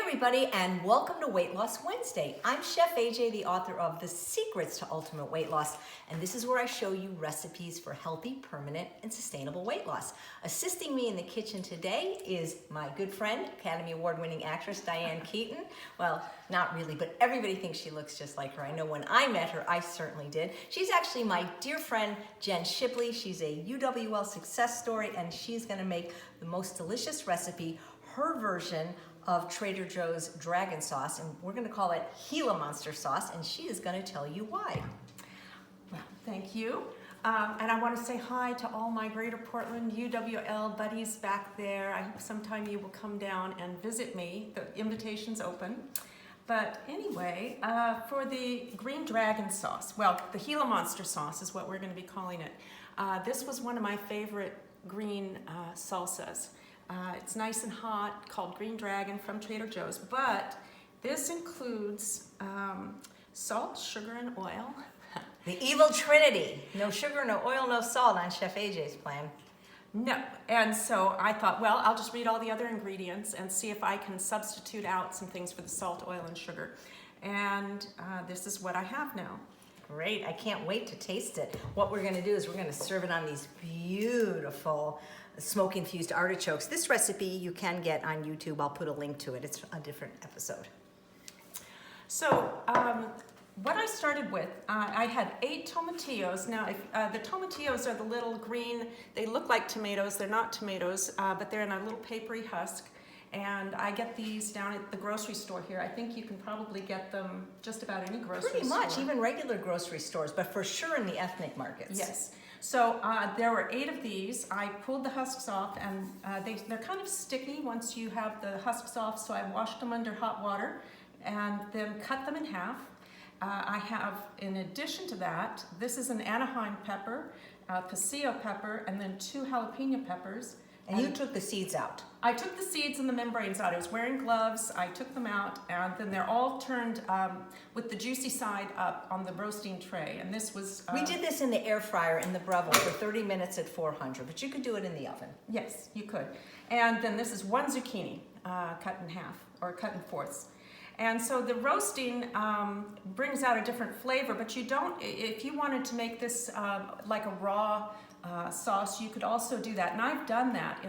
everybody, and welcome to Weight Loss Wednesday. I'm Chef AJ, the author of The Secrets to Ultimate Weight Loss, and this is where I show you recipes for healthy, permanent, and sustainable weight loss. Assisting me in the kitchen today is my good friend, Academy Award-winning actress Diane Keaton. Well, not really, but everybody thinks she looks just like her. I know when I met her, I certainly did. She's actually my dear friend, Jen Shipley. She's a UWL success story, and she's gonna make the most delicious recipe, her version of Trader Joe's dragon sauce, and we're gonna call it Gila monster sauce, and she is gonna tell you why. Well, thank you. And I want to say hi to all my Greater Portland UWL buddies back there. I hope sometime you will come down and visit me. The invitation's open. But anyway, for the green dragon sauce, well, the Gila monster sauce is what we're going to be calling it. This was one of my favorite green salsas. It's nice and hot, called Green Dragon from Trader Joe's, but this includes salt, sugar, and oil. The Evil Trinity. No sugar, no oil, no salt on Chef AJ's plan. No, and so I thought, well, I'll just read all the other ingredients and see if I can substitute out some things for the salt, oil, and sugar. And this is what I have now. Great, I can't wait to taste it. What we're gonna do is we're gonna serve it on these beautiful smoke-infused artichokes. This recipe you can get on YouTube. I'll put a link to it. It's a different episode. So what I started with, I had 8 tomatillos. Now, the tomatillos are the little green, they look like tomatoes. They're not tomatoes, but they're in a little papery husk. And I get these down at the grocery store here. I think you can probably get them just about any grocery store. Pretty much, even regular grocery stores, but for sure in the ethnic markets. Yes. So there were 8 of these. I pulled the husks off, and they're kind of sticky once you have the husks off, so I washed them under hot water and then cut them in half. I have, in addition to that, this is an Anaheim pepper, pasilla pepper, and then 2 jalapeno peppers. And you took the seeds out. I took the seeds and the membranes out. I was wearing gloves. I took them out, and then they're all turned with the juicy side up on the roasting tray. And this was... we did this in the air fryer in the Breville for 30 minutes at 400, but you could do it in the oven. Yes, you could. And then this is 1 zucchini cut in half, or cut in fourths. And so the roasting brings out a different flavor, but you don't, if you wanted to make this like a raw sauce, you could also do that. And I've done that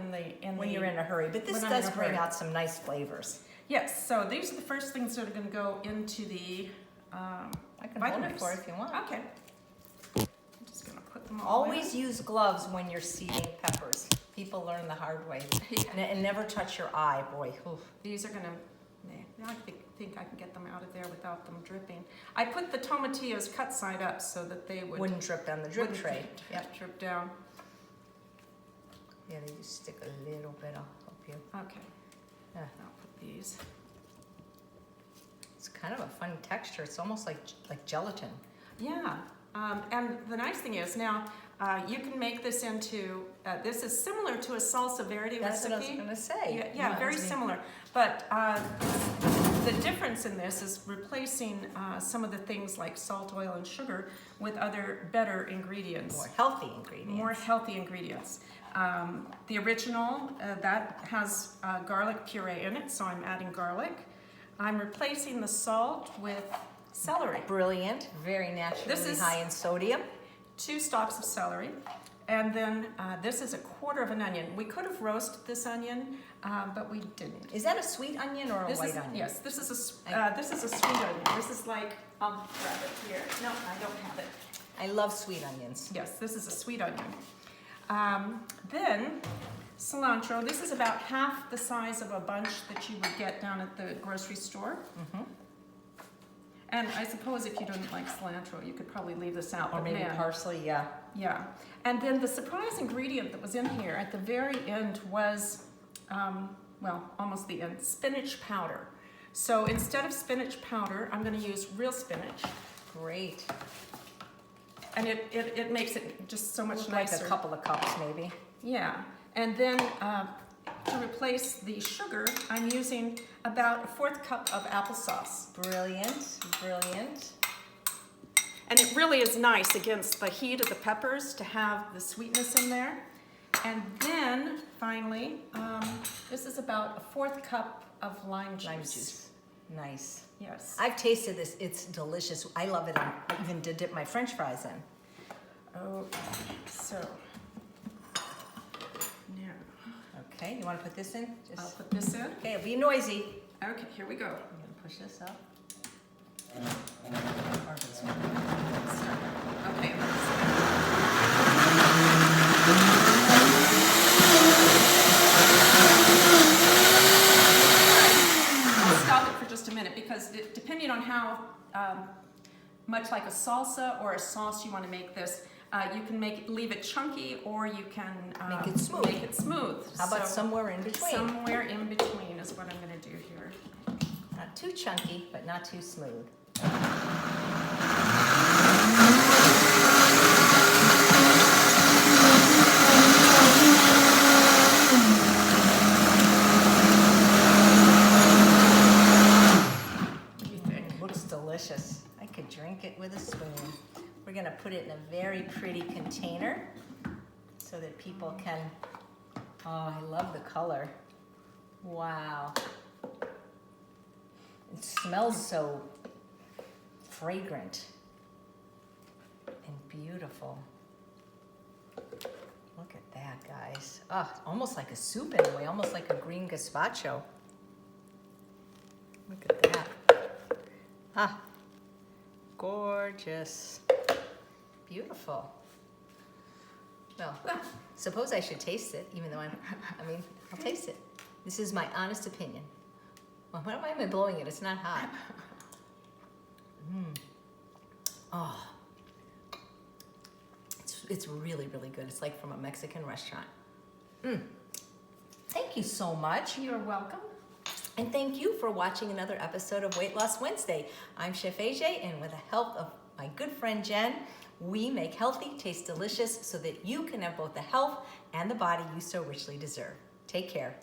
when you're in a hurry, but this does bring out some nice flavors. Yes, so these are the first things that are going to go into the I can hold it for it if you want. Okay. I'm just going to put them all Always use gloves when you're seeding peppers. People learn the hard way. Yeah. And never touch your eye, boy. Oof. These are going to... I think I can get them out of there without them dripping. I put the tomatillos cut side up so that they wouldn't drip down the drip tray. Yep, drip down. Yeah, they just stick a little bit. I'll help you. Okay. Yeah. I'll put these. It's kind of a funny texture. It's almost like gelatin. Yeah. And the nice thing is now you can make this into. This is similar to a salsa verde recipe. That's what I was going to say. Yeah, very similar. But the difference in this is replacing some of the things like salt, oil, and sugar with other better ingredients. More healthy ingredients. More healthy ingredients. The original, that has garlic puree in it, so I'm adding garlic. I'm replacing the salt with celery. Brilliant. Very naturally This is high in sodium. 2 stalks of celery. And then this is 1/4 of an onion. We could have roasted this onion, but we didn't. Is that a sweet onion or a white onion? Yes, this is a sweet onion. This is like, I'll grab it here. No, I don't have it. I love sweet onions. Yes, this is a sweet onion. Then cilantro. This is about half the size of a bunch that you would get down at the grocery store. Mm-hmm. And I suppose if you don't like cilantro, you could probably leave this out. Or maybe parsley, yeah. Yeah. And then the surprise ingredient that was in here at the very end was, well, almost the end, spinach powder. So instead of spinach powder, I'm going to use real spinach. Great. And it makes it just so much nicer. Like a couple of cups, maybe. Yeah. And then to replace the sugar, I'm using about 1/4 cup of applesauce. Brilliant, brilliant. And it really is nice against the heat of the peppers to have the sweetness in there. And then finally, this is about 1/4 cup of lime juice. Lime juice. Nice. Yes. I've tasted this. It's delicious. I love it. I even did dip my French fries in. Okay, so now Okay, you want to put this in? I'll put this in. Okay, it'll be noisy. Okay, here we go. I'm going to push this up. Okay. I'll stop it for just a minute because depending on how much like a salsa or a sauce you want to make this, you can leave it chunky or you can Make it smooth. Make it smooth. How about So somewhere in between? somewhere in between is what I'm going to do here. Not too chunky, but not too smooth. What do you think? Looks delicious. I could drink it with a spoon. We're gonna put it in a very pretty container so that people can, oh, I love the color. Wow. It smells so fragrant and beautiful. Look at that, guys. Oh, almost like a soup in a way, almost like a green gazpacho. Look at that. Ah, gorgeous. Beautiful. Well, suppose I should taste it, even though I'll taste it. This is my honest opinion. Well, why am I blowing it? It's not hot. Oh. It's really, really good. It's like from a Mexican restaurant. Thank you so much. You're welcome. And thank you for watching another episode of Weight Loss Wednesday. I'm Chef AJ, and with the help of my good friend Jen, we make healthy taste delicious so that you can have both the health and the body you so richly deserve. Take care.